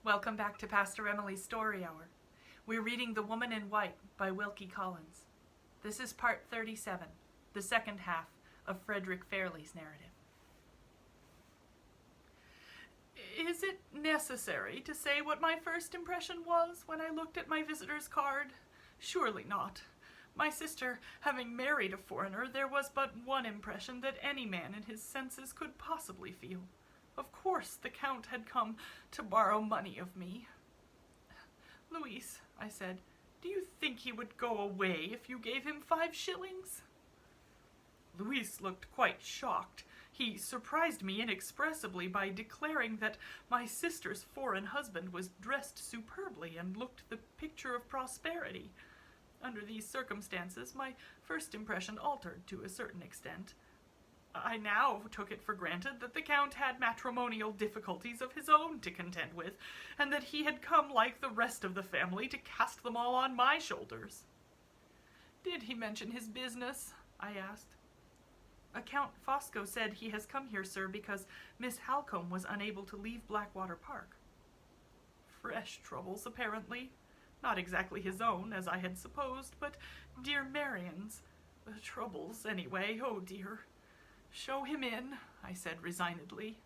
Welcome back to Pastor Emilie's Story Hour. We're reading The Woman in White by Wilkie Collins. This is part 37, the second half of Frederick Fairley's narrative. Is it necessary to say what my first impression was when I looked at my visitor's card? Surely not. My sister having married a foreigner, there was but one impression that any man in his senses could possibly feel. Of course the Count had come to borrow money of me. "Louise," I said, "do you think he would go away if you gave him 5 shillings?" Louise looked quite shocked. He surprised me inexpressibly by declaring that my sister's foreign husband was dressed superbly and looked the picture of prosperity. Under these circumstances, my first impression altered to a certain extent. I now took it for granted that the Count had matrimonial difficulties of his own to contend with, and that he had come like the rest of the family to cast them all on my shoulders. "Did he mention his business?" I asked. "Count Fosco said he has come here, sir, because Miss Halcombe was unable to leave Blackwater Park." Fresh troubles, apparently. Not exactly his own, as I had supposed, but dear Marian's. Troubles, anyway, oh dear. "Show him in," I said resignedly.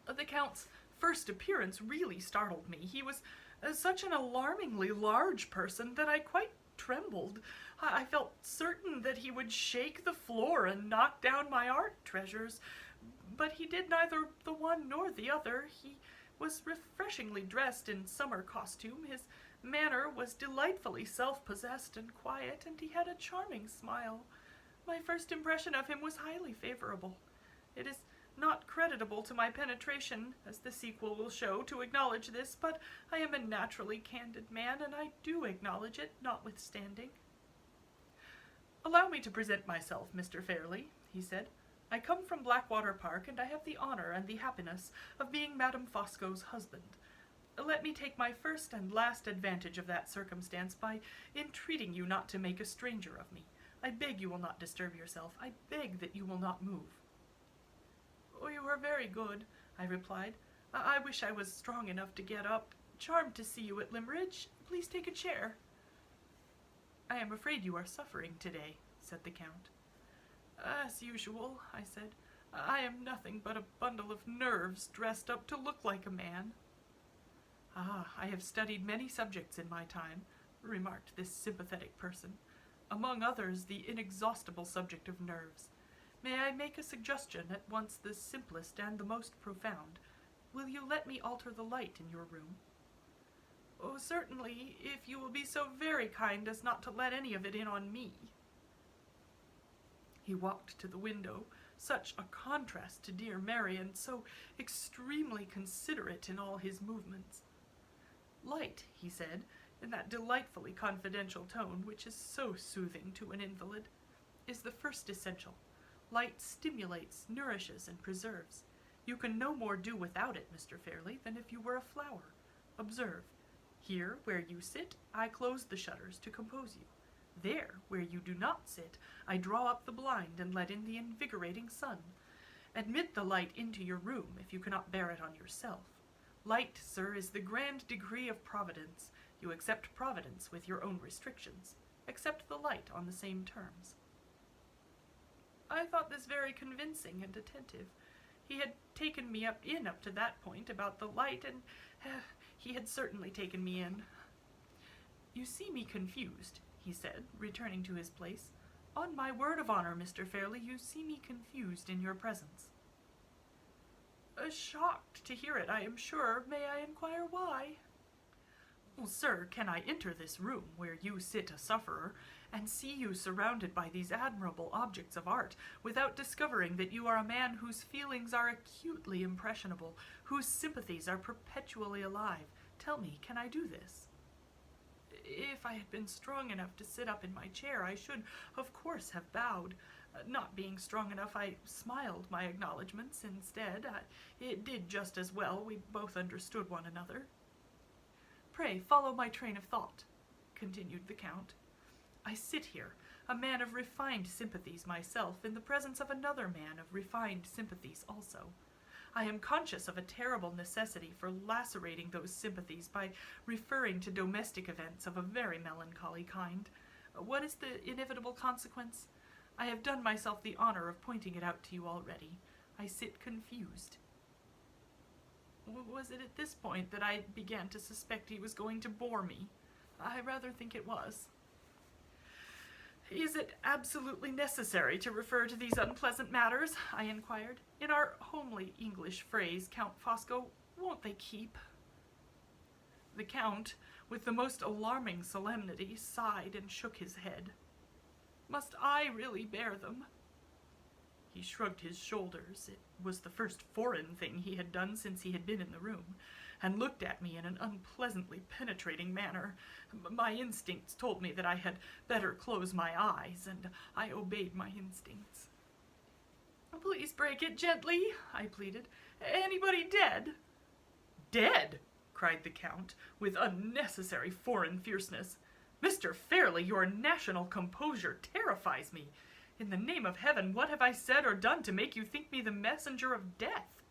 The Count's first appearance really startled me. He was such an alarmingly large person that I quite trembled. I felt certain that he would shake the floor and knock down my art treasures, but he did neither the one nor the other. He was refreshingly dressed in summer costume. His manner was delightfully self-possessed and quiet, and he had a charming smile. My first impression of him was highly favorable. It is not creditable to my penetration, as the sequel will show, to acknowledge this, but I am a naturally candid man, and I do acknowledge it, notwithstanding. "Allow me to present myself, Mr. Fairley," he said. "I come from Blackwater Park, and I have the honor and the happiness of being Madame Fosco's husband. Let me take my first and last advantage of that circumstance by entreating you not to make a stranger of me. I beg you will not disturb yourself. I beg that you will not move." "Oh, you are very good," I replied. I wish I was strong enough to get up. Charmed to see you at Limmeridge. Please take a chair." "I am afraid you are suffering today," said the Count. "As usual," I said. "I am nothing but a bundle of nerves dressed up to look like a man." "Ah, I have studied many subjects in my time," remarked this sympathetic person. "Among others, the inexhaustible subject of nerves. May I make a suggestion, at once the simplest and the most profound? Will you let me alter the light in your room?" "Oh, certainly, if you will be so very kind as not to let any of it in on me." He walked to the window, such a contrast to dear Marian, so extremely considerate in all his movements. "Light," he said, in that delightfully confidential tone which is so soothing to an invalid, "is the first essential. Light stimulates, nourishes, and preserves. You can no more do without it, Mr. Fairley, than if you were a flower. Observe. Here, where you sit, I close the shutters to compose you. There, where you do not sit, I draw up the blind and let in the invigorating sun. Admit the light into your room, if you cannot bear it on yourself. Light, sir, is the grand degree of providence. You accept providence with your own restrictions. Accept the light on the same terms." I thought this very convincing and attentive. He had taken me up to that point about the light, and he had certainly taken me in. "You see me confused," he said, returning to his place. "On my word of honor, Mr. Fairley, you see me confused in your presence." "Shocked to hear it, I am sure. May I inquire why?" "Well, sir, can I enter this room, where you sit a sufferer, and see you surrounded by these admirable objects of art, without discovering that you are a man whose feelings are acutely impressionable, whose sympathies are perpetually alive? Tell me, can I do this?" If I had been strong enough to sit up in my chair, I should, of course, have bowed. Not being strong enough, I smiled my acknowledgments instead. It did just as well. We both understood one another. "Pray follow my train of thought," continued the Count. "I sit here, a man of refined sympathies myself, in the presence of another man of refined sympathies also. I am conscious of a terrible necessity for lacerating those sympathies by referring to domestic events of a very melancholy kind. What is the inevitable consequence? I have done myself the honor of pointing it out to you already. I sit confused. Was it at this point that I began to suspect he was going to bore me? I rather think it was. Is it absolutely necessary to refer to these unpleasant matters? I inquired. In our homely English phrase, Count Fosco, won't they keep? The Count, with the most alarming solemnity, sighed and shook his head. Must I really bear them? He shrugged his shoulders. It was the first foreign thing he had done since he had been in the room, and looked at me in an unpleasantly penetrating manner. My instincts told me that I had better close my eyes, and I obeyed my instincts. Please break it gently, I pleaded. Anybody dead? Dead? Cried the Count, with unnecessary foreign fierceness. Mr. Fairley, your national composure terrifies me. In the name of heaven, what have I said or done to make you think me the messenger of death?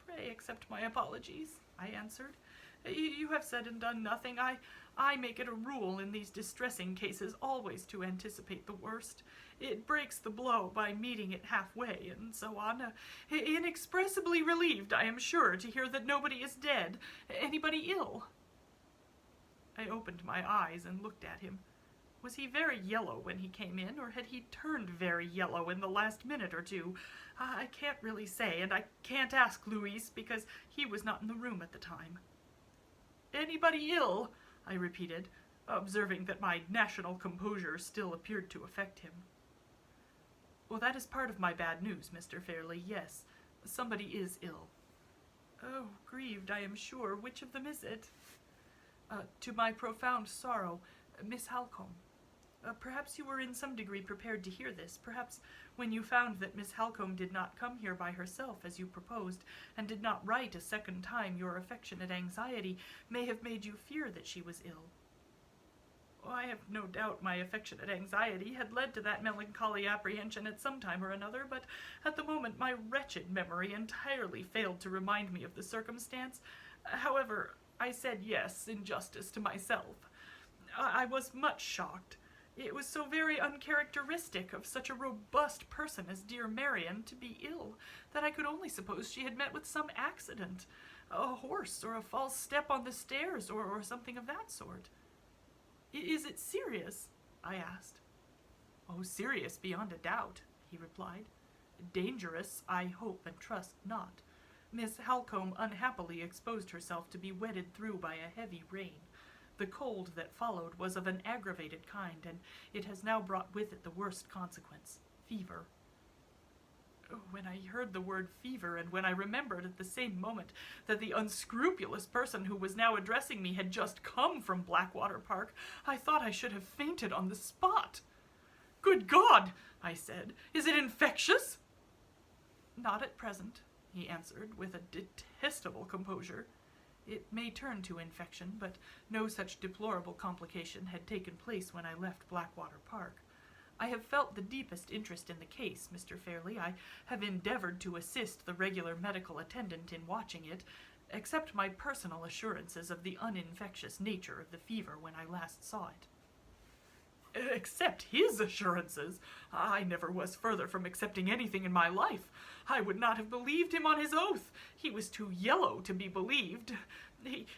Pray accept my apologies, I answered. You have said and done nothing. I make it a rule in these distressing cases always to anticipate the worst. It breaks the blow by meeting it halfway, and so on. Inexpressibly relieved, I am sure, to hear that nobody is dead. Anybody ill? I opened my eyes and looked at him. Was he very yellow when he came in, or had he turned very yellow in the last minute or two? I can't really say, and I can't ask Louis, because he was not in the room at the time. Anybody ill? I repeated, observing that my national composure still appeared to affect him. Well, that is part of my bad news, Mr. Fairley, yes. Somebody is ill. Oh, grieved, I am sure. Which of them is it? To my profound sorrow, Miss Halcombe. Perhaps you were in some degree prepared to hear this. Perhaps when you found that Miss Halcombe did not come here by herself as you proposed, and did not write a second time, your affectionate anxiety may have made you fear that she was ill. Oh, I have no doubt my affectionate anxiety had led to that melancholy apprehension at some time or another, but at the moment my wretched memory entirely failed to remind me of the circumstance. However, I said yes in justice to myself. I was much shocked. It was so very uncharacteristic of such a robust person as dear Marian to be ill, that I could only suppose she had met with some accident, a horse or a false step on the stairs, or something of that sort. Is it serious? I asked. Oh, serious beyond a doubt, he replied. Dangerous, I hope and trust not. Miss Halcombe unhappily exposed herself to be wetted through by a heavy rain. The cold that followed was of an aggravated kind, and it has now brought with it the worst consequence, fever. When I heard the word fever, and when I remembered at the same moment that the unscrupulous person who was now addressing me had just come from Blackwater Park, I thought I should have fainted on the spot. Good God, I said, is it infectious? Not at present, he answered with a detestable composure. It may turn to infection, but no such deplorable complication had taken place when I left Blackwater Park. I have felt the deepest interest in the case, Mr. Fairley. I have endeavored to assist the regular medical attendant in watching it, accept my personal assurances of the uninfectious nature of the fever when I last saw it. Accept his assurances? I never was further from accepting anything in my life. I would not have believed him on his oath. He was too yellow to be believed.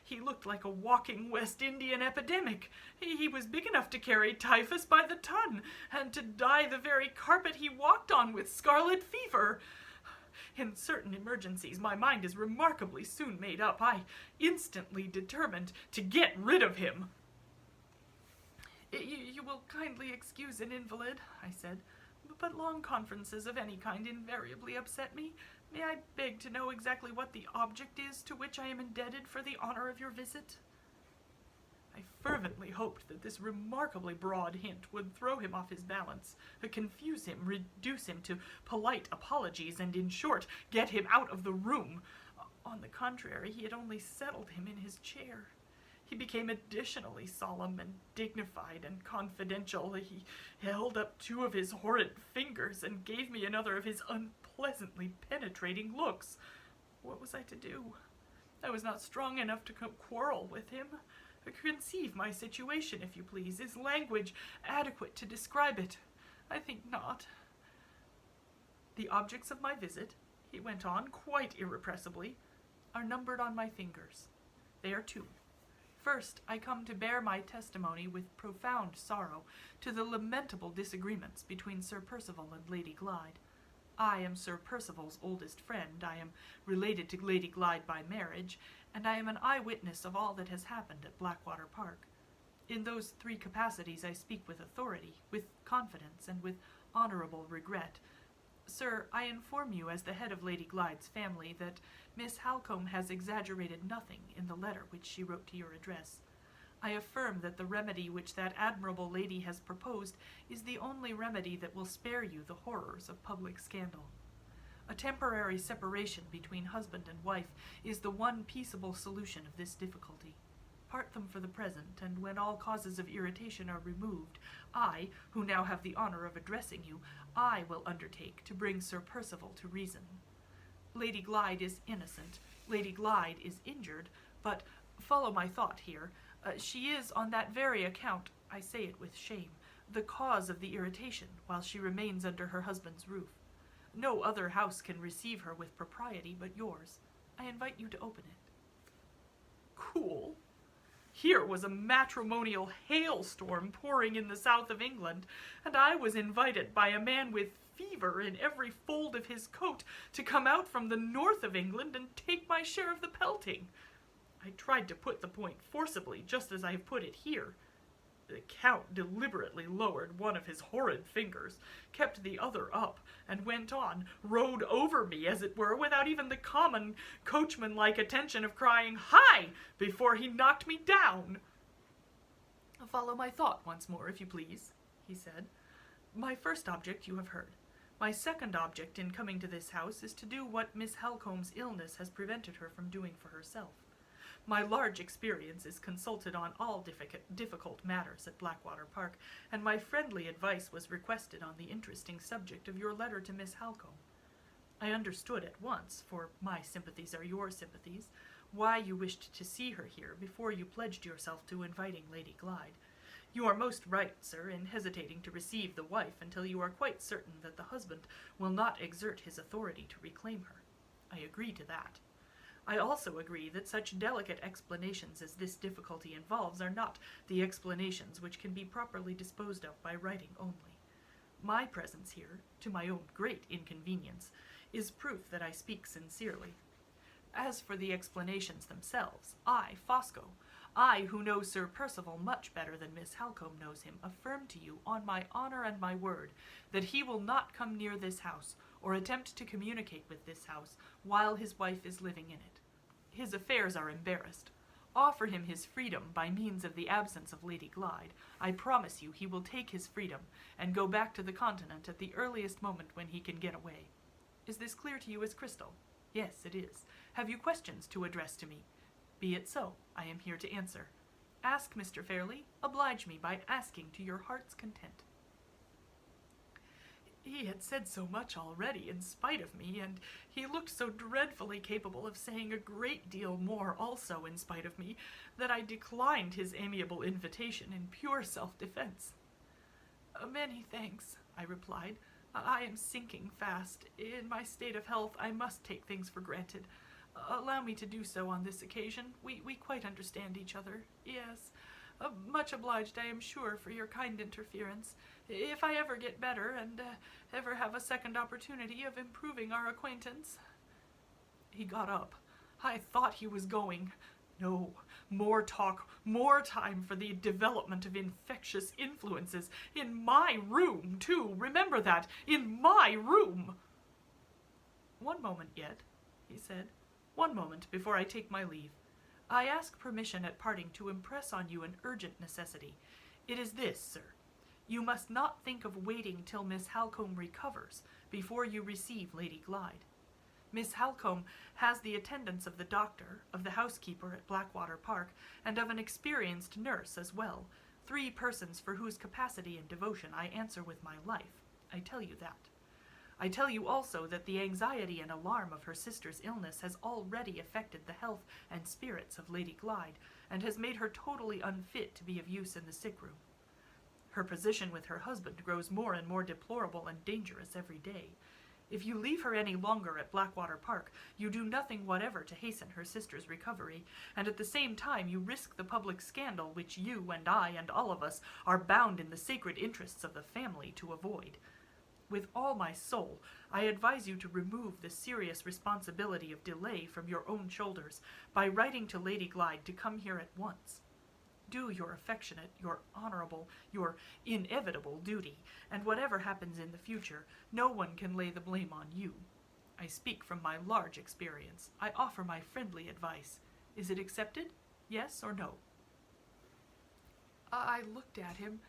He looked like a walking West Indian epidemic. He was big enough to carry typhus by the ton, and to dye the very carpet he walked on with scarlet fever. In certain emergencies, my mind is remarkably soon made up. I instantly determined to get rid of him. You will kindly excuse an invalid, I said, but long conferences of any kind invariably upset me. May I beg to know exactly what the object is to which I am indebted for the honor of your visit? I fervently hoped that this remarkably broad hint would throw him off his balance, confuse him, reduce him to polite apologies, and, in short, get him out of the room. On the contrary, he had only settled him in his chair. He became additionally solemn and dignified and confidential. He held up two of his horrid fingers and gave me another of his unpleasantly penetrating looks. What was I to do? I was not strong enough to quarrel with him. Conceive my situation, if you please. Is language adequate to describe it? I think not. The objects of my visit, he went on quite irrepressibly, are numbered on my fingers. They are 2. First, I come to bear my testimony with profound sorrow to the lamentable disagreements between Sir Percival and Lady Glyde. I am Sir Percival's oldest friend, I am related to Lady Glyde by marriage, and I am an eyewitness of all that has happened at Blackwater Park. In those 3 capacities I speak with authority, with confidence, and with honourable regret. Sir, I inform you as the head of Lady Glyde's family that Miss Halcombe has exaggerated nothing in the letter which she wrote to your address. I affirm that the remedy which that admirable lady has proposed is the only remedy that will spare you the horrors of public scandal. A temporary separation between husband and wife is the one peaceable solution of this difficulty. Part them for the present, and when all causes of irritation are removed, I, who now have the honour of addressing you, I will undertake to bring Sir Percival to reason. Lady Glyde is innocent, Lady Glyde is injured, but follow my thought here. She is, on that very account, I say it with shame, the cause of the irritation while she remains under her husband's roof. No other house can receive her with propriety but yours. I invite you to open it. Cool. Here was a matrimonial hailstorm pouring in the south of England, and I was invited by a man with fever in every fold of his coat to come out from the north of England and take my share of the pelting. I tried to put the point forcibly, just as I have put it here. The Count deliberately lowered one of his horrid fingers, kept the other up, and went on, rode over me, as it were, without even the common coachman-like attention of crying, "Hi!" before he knocked me down. Follow my thought once more, if you please, he said. My first object you have heard. My second object in coming to this house is to do what Miss Halcombe's illness has prevented her from doing for herself. My large experience is consulted on all difficult matters at Blackwater Park, and my friendly advice was requested on the interesting subject of your letter to Miss Halcombe. I understood at once, for my sympathies are your sympathies, why you wished to see her here before you pledged yourself to inviting Lady Glyde. You are most right, sir, in hesitating to receive the wife until you are quite certain that the husband will not exert his authority to reclaim her. I agree to that. I also agree that such delicate explanations as this difficulty involves are not the explanations which can be properly disposed of by writing only. My presence here, to my own great inconvenience, is proof that I speak sincerely. As for the explanations themselves, I, Fosco, I, who know Sir Percival much better than Miss Halcombe knows him, affirm to you, on my honour and my word, that he will not come near this house, or attempt to communicate with this house, while his wife is living in it. His affairs are embarrassed. Offer him his freedom by means of the absence of Lady Glyde. I promise you he will take his freedom, and go back to the continent at the earliest moment when he can get away. Is this clear to you as crystal? Yes, it is. Have you questions to address to me? Be it so. I am here to answer. Ask, Mr. Fairley. Oblige me by asking to your heart's content. He had said so much already in spite of me, and he looked so dreadfully capable of saying a great deal more also in spite of me, that I declined his amiable invitation in pure self-defense. Many thanks, I replied. I am sinking fast. In my state of health, I must take things for granted. Allow me to do so on this occasion. We quite understand each other. Yes. Much obliged, I am sure, for your kind interference. If I ever get better, and ever have a second opportunity of improving our acquaintance. He got up. I thought he was going. No, more talk, more time for the development of infectious influences. In my room, too. Remember that. In my room. One moment yet, he said. One moment before I take my leave. I ask permission at parting to impress on you an urgent necessity. It is this, sir. You must not think of waiting till Miss Halcombe recovers before you receive Lady Glyde. Miss Halcombe has the attendance of the doctor, of the housekeeper at Blackwater Park, and of an experienced nurse as well, 3 persons for whose capacity and devotion I answer with my life. I tell you that. I tell you also that the anxiety and alarm of her sister's illness has already affected the health and spirits of Lady Glyde, and has made her totally unfit to be of use in the sick room. Her position with her husband grows more and more deplorable and dangerous every day. If you leave her any longer at Blackwater Park, you do nothing whatever to hasten her sister's recovery, and at the same time you risk the public scandal which you and I and all of us are bound in the sacred interests of the family to avoid. With all my soul, I advise you to remove the serious responsibility of delay from your own shoulders by writing to Lady Glyde to come here at once. Do your affectionate, your honorable, your inevitable duty, and whatever happens in the future, no one can lay the blame on you. I speak from my large experience. I offer my friendly advice. Is it accepted? Yes or no? I looked at him,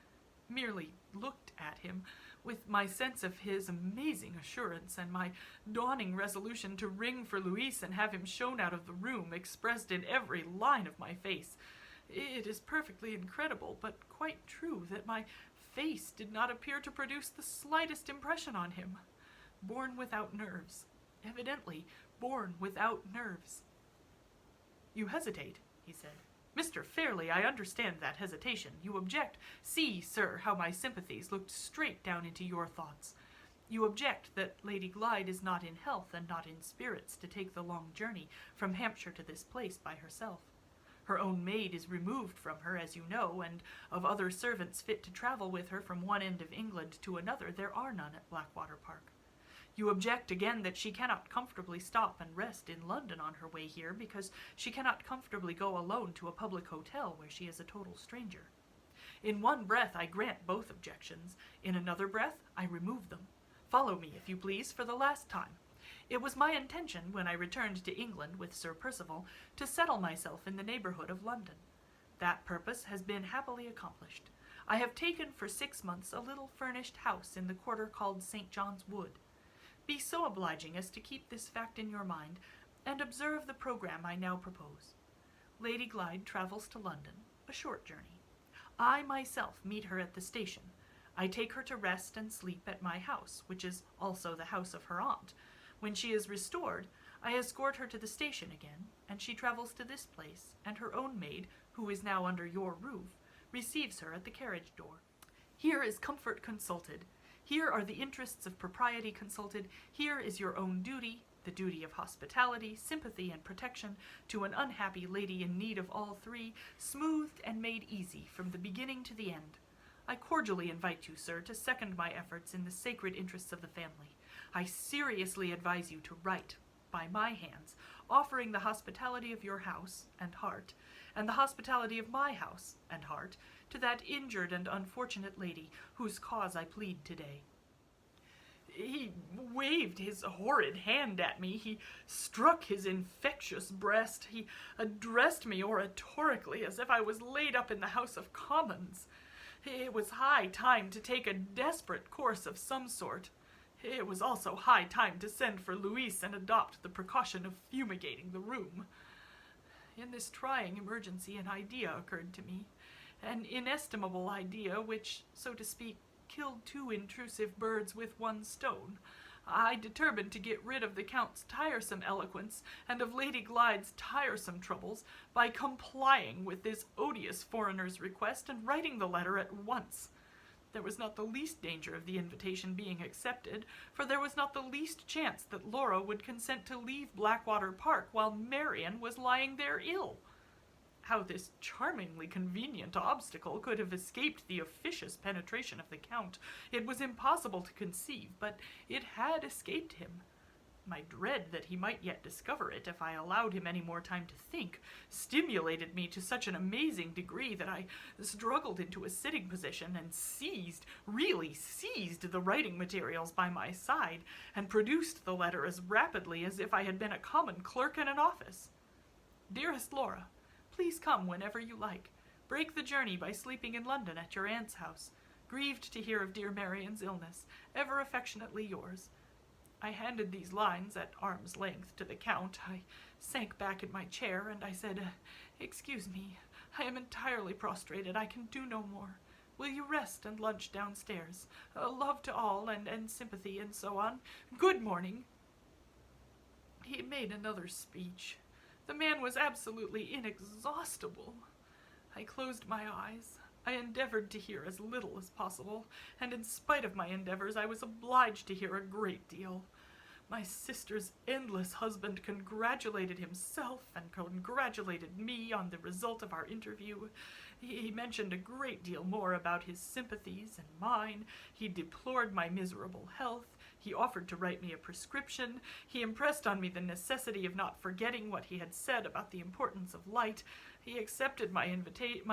merely looked at him, with my sense of his amazing assurance and my dawning resolution to ring for Louise and have him shown out of the room expressed in every line of my face. It is perfectly incredible, but quite true, that my face did not appear to produce the slightest impression on him. Born without nerves. Evidently born without nerves. You hesitate, he said. Mr. Fairley, I understand that hesitation. You object. See, sir, how my sympathies looked straight down into your thoughts. You object that Lady Glyde is not in health and not in spirits to take the long journey from Hampshire to this place by herself. Her own maid is removed from her, as you know, and of other servants fit to travel with her from one end of England to another there are none at Blackwater Park. You object again that she cannot comfortably stop and rest in London on her way here, because she cannot comfortably go alone to a public hotel where she is a total stranger. In one breath I grant both objections. In another breath I remove them. Follow me, if you please, for the last time. It was my intention, when I returned to England with Sir Percival, to settle myself in the neighbourhood of London. That purpose has been happily accomplished. I have taken for 6 months a little furnished house in the quarter called St. John's Wood. Be so obliging as to keep this fact in your mind, and observe the programme I now propose. Lady Glyde travels to London, a short journey. I myself meet her at the station. I take her to rest and sleep at my house, which is also the house of her aunt. When she is restored, I escort her to the station again, and she travels to this place, and her own maid, who is now under your roof, receives her at the carriage door. Here is comfort consulted. Here are the interests of propriety consulted. Here is your own duty, the duty of hospitality, sympathy, and protection to an unhappy lady in need of all three, smoothed and made easy from the beginning to the end. I cordially invite you, sir, to second my efforts in the sacred interests of the family. I seriously advise you to write, by my hands, offering the hospitality of your house and heart, and the hospitality of my house and heart, to that injured and unfortunate lady whose cause I plead today. He waved his horrid hand at me. He struck his infectious breast. He addressed me oratorically as if I was laid up in the House of Commons. It was high time to take a desperate course of some sort. It was also high time to send for Louise and adopt the precaution of fumigating the room. In this trying emergency an idea occurred to me, an inestimable idea which, so to speak, killed 2 intrusive birds with 1 stone. I determined to get rid of the Count's tiresome eloquence and of Lady Glyde's tiresome troubles by complying with this odious foreigner's request and writing the letter at once. There was not the least danger of the invitation being accepted, for there was not the least chance that Laura would consent to leave Blackwater Park while Marian was lying there ill. How this charmingly convenient obstacle could have escaped the officious penetration of the Count, it was impossible to conceive, but it had escaped him. My dread that he might yet discover it if I allowed him any more time to think stimulated me to such an amazing degree that I struggled into a sitting position and really seized the writing materials by my side and produced the letter as rapidly as if I had been a common clerk in an office. Dearest Laura, please come whenever you like. Break the journey by sleeping in London at your aunt's house. Grieved to hear of dear Marian's illness. Ever affectionately yours. I handed these lines at arm's length to the Count. I sank back in my chair, and I said, "Excuse me, I am entirely prostrated. I can do no more. Will you rest and lunch downstairs? Love to all, and sympathy, and so on. Good morning." He made another speech. The man was absolutely inexhaustible. I closed my eyes. I endeavored to hear as little as possible, and in spite of my endeavors, I was obliged to hear a great deal. My sister's endless husband congratulated himself and congratulated me on the result of our interview. He mentioned a great deal more about his sympathies and mine. He deplored my miserable health. He offered to write me a prescription. He impressed on me the necessity of not forgetting what he had said about the importance of light. He accepted my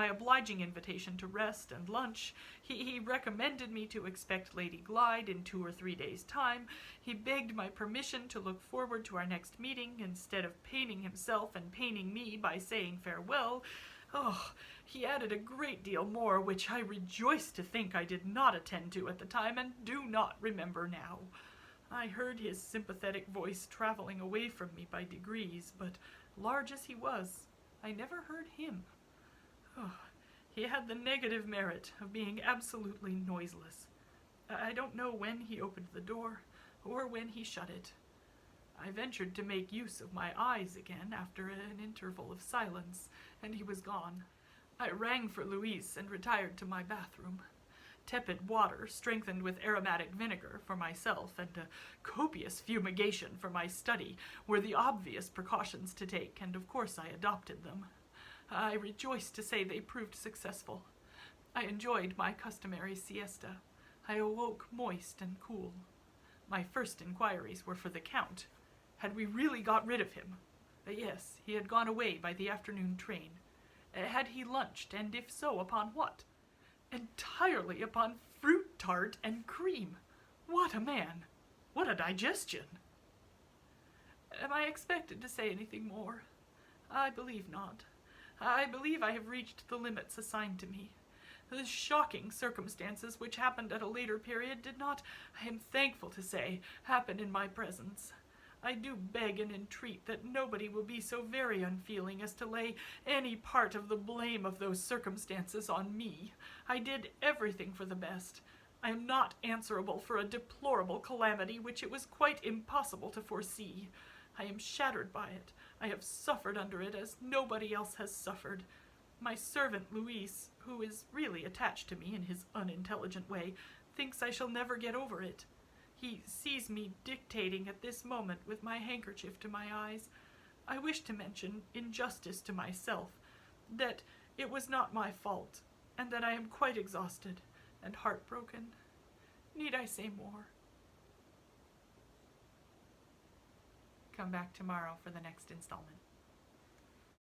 obliging invitation to rest and lunch. He recommended me to expect Lady Glyde in 2 or 3 days' time. He begged my permission to look forward to our next meeting instead of paining himself and paining me by saying farewell. Oh, he added a great deal more, which I rejoice to think I did not attend to at the time and do not remember now. I heard his sympathetic voice traveling away from me by degrees, but large as he was, I never heard him. Oh, he had the negative merit of being absolutely noiseless. I don't know when he opened the door or when he shut it. I ventured to make use of my eyes again after an interval of silence, and he was gone. I rang for Louise and retired to my bathroom. Tepid water, strengthened with aromatic vinegar for myself, and a copious fumigation for my study were the obvious precautions to take, and of course I adopted them. I rejoice to say they proved successful. I enjoyed my customary siesta. I awoke moist and cool. My first inquiries were for the Count. Had we really got rid of him? Yes, he had gone away by the afternoon train. Had he lunched, and if so, upon what? Entirely upon fruit tart and cream. What a man! What a digestion! Am I expected to say anything more? I believe not. I believe I have reached the limits assigned to me. The shocking circumstances which happened at a later period did not, I am thankful to say, happen in my presence. I do beg and entreat that nobody will be so very unfeeling as to lay any part of the blame of those circumstances on me. I did everything for the best. I am not answerable for a deplorable calamity which it was quite impossible to foresee. I am shattered by it. I have suffered under it as nobody else has suffered. My servant Louis, who is really attached to me in his unintelligent way, thinks I shall never get over it. He sees me dictating at this moment with my handkerchief to my eyes. I wish to mention, in justice to myself, that it was not my fault, and that I am quite exhausted and heartbroken. Need I say more? Come back tomorrow for the next installment.